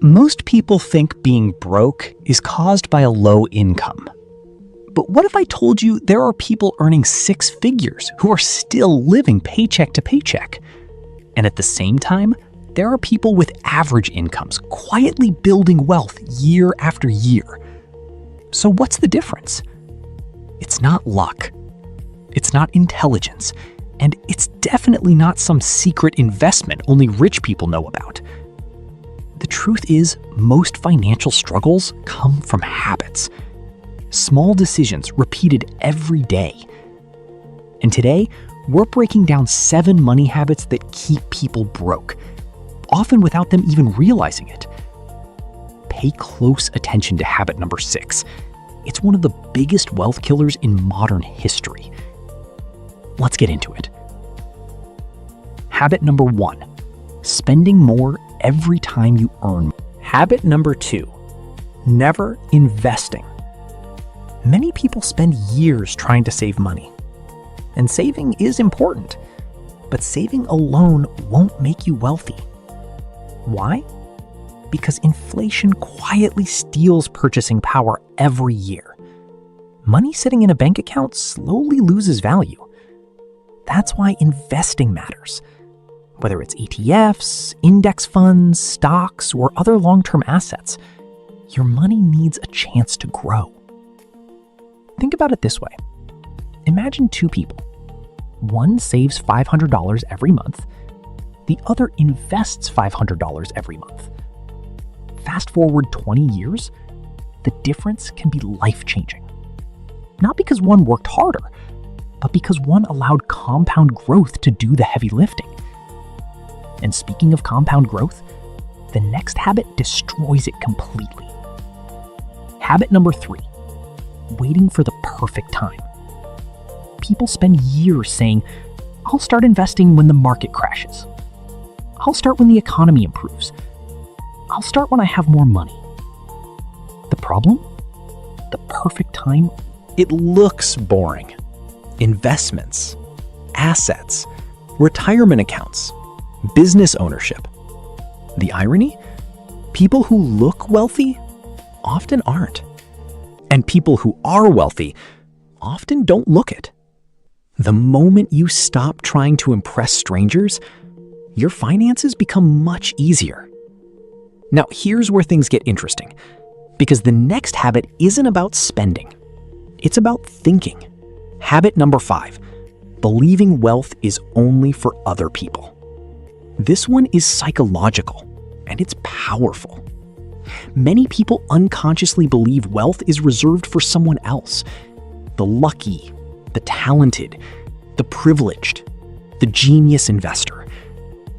Most people think being broke is caused by a low income. But what if I told you there are people earning six figures who are still living paycheck to paycheck? And at the same time, there are people with average incomes quietly building wealth year after year. So what's the difference? It's not luck. It's not intelligence. And it's definitely not some secret investment only rich people know about. The truth is, most financial struggles come from habits. Small decisions repeated every day. And today, we're breaking down 7 money habits that keep people broke, often without them even realizing it. Pay close attention to habit number 6. It's one of the biggest wealth killers in modern history. Let's get into it. Habit number 1, spending more every time you earn. Habit number 2, never investing. Many people spend years trying to save money. And saving is important, but saving alone won't make you wealthy. Why? Because inflation quietly steals purchasing power every year. Money sitting in a bank account slowly loses value. That's why investing matters. Whether it's ETFs, index funds, stocks, or other long-term assets, your money needs a chance to grow. Think about it this way. Imagine 2 people. One saves $500 every month. The other invests $500 every month. Fast forward 20 years, the difference can be life-changing. Not because one worked harder, but because one allowed compound growth to do the heavy lifting. And speaking of compound growth, the next habit destroys it completely. Habit number 3, waiting for the perfect time. People spend years saying, I'll start investing when the market crashes. I'll start when the economy improves. I'll start when I have more money. The problem? The perfect time? It looks boring. Investments, assets, retirement accounts, business ownership. The irony? People who look wealthy often aren't. And people who are wealthy often don't look it. The moment you stop trying to impress strangers, your finances become much easier. Now, here's where things get interesting, because the next habit isn't about spending. It's about thinking. Habit number 5, believing wealth is only for other people. This one is psychological, and it's powerful. Many people unconsciously believe wealth is reserved for someone else. The lucky, the talented, the privileged, the genius investor.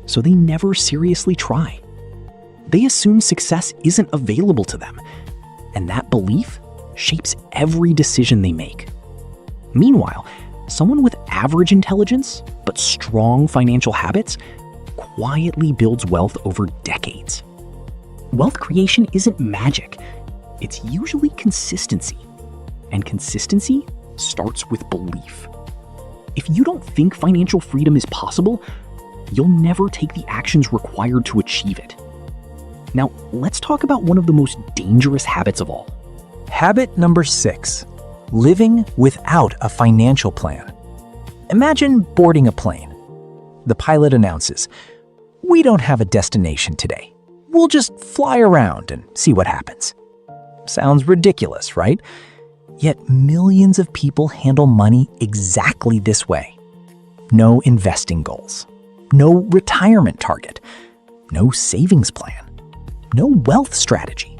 So they never seriously try. They assume success isn't available to them, and that belief shapes every decision they make. Meanwhile, someone with average intelligence but strong financial habits quietly builds wealth over decades. Wealth creation isn't magic. It's usually consistency. And consistency starts with belief. If you don't think financial freedom is possible, you'll never take the actions required to achieve it. Now, let's talk about one of the most dangerous habits of all. Habit number 6, living without a financial plan. Imagine boarding a plane. The pilot announces, "We don't have a destination today. We'll just fly around and see what happens." Sounds ridiculous, right? Yet millions of people handle money exactly this way. No investing goals, no retirement target, no savings plan, no wealth strategy,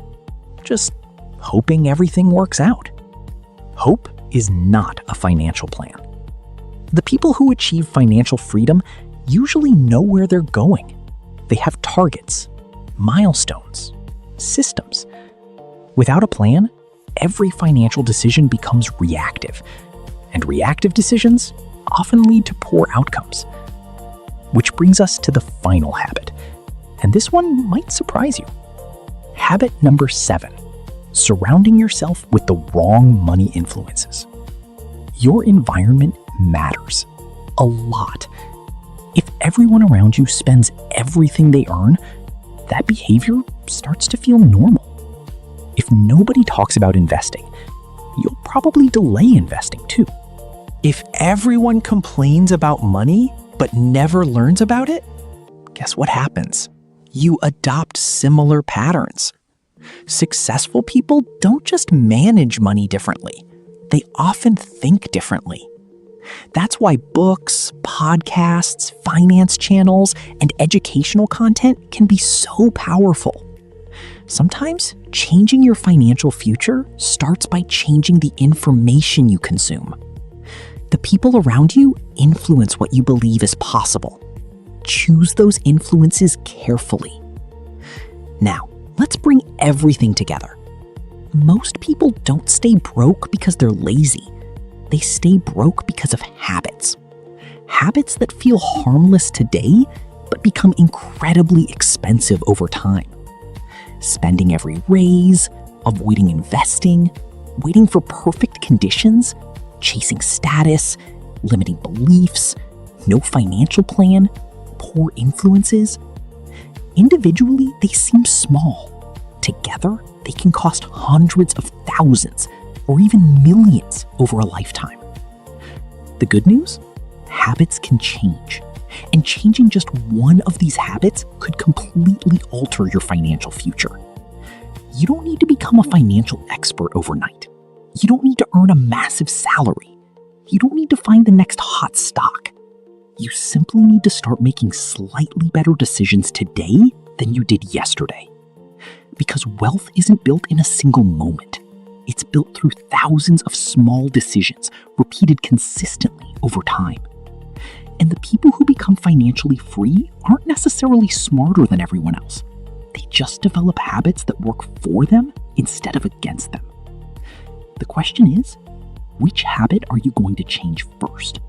just hoping everything works out. Hope is not a financial plan. The people who achieve financial freedom usually know where they're going. They have targets, milestones, systems. Without a plan, every financial decision becomes reactive, and reactive decisions often lead to poor outcomes. Which brings us to the final habit, and this one might surprise you. Habit number 7, surrounding yourself with the wrong money influences. Your environment matters a lot. If everyone around you spends everything they earn, that behavior starts to feel normal. If nobody talks about investing, you'll probably delay investing too. If everyone complains about money but never learns about it, guess what happens? You adopt similar patterns. Successful people don't just manage money differently, they often think differently. That's why books, podcasts, finance channels, and educational content can be so powerful. Sometimes changing your financial future starts by changing the information you consume. The people around you influence what you believe is possible. Choose those influences carefully. Now, let's bring everything together. Most people don't stay broke because they're lazy. They stay broke because of habits. Habits that feel harmless today, but become incredibly expensive over time. Spending every raise, avoiding investing, waiting for perfect conditions, chasing status, limiting beliefs, no financial plan, poor influences. Individually, they seem small. Together, they can cost hundreds of thousands or even millions over a lifetime. The good news? Habits can change. And changing just one of these habits could completely alter your financial future. You don't need to become a financial expert overnight. You don't need to earn a massive salary. You don't need to find the next hot stock. You simply need to start making slightly better decisions today than you did yesterday. Because wealth isn't built in a single moment. It's built through thousands of small decisions repeated consistently over time. And the people who become financially free aren't necessarily smarter than everyone else. They just develop habits that work for them instead of against them. The question is, which habit are you going to change first?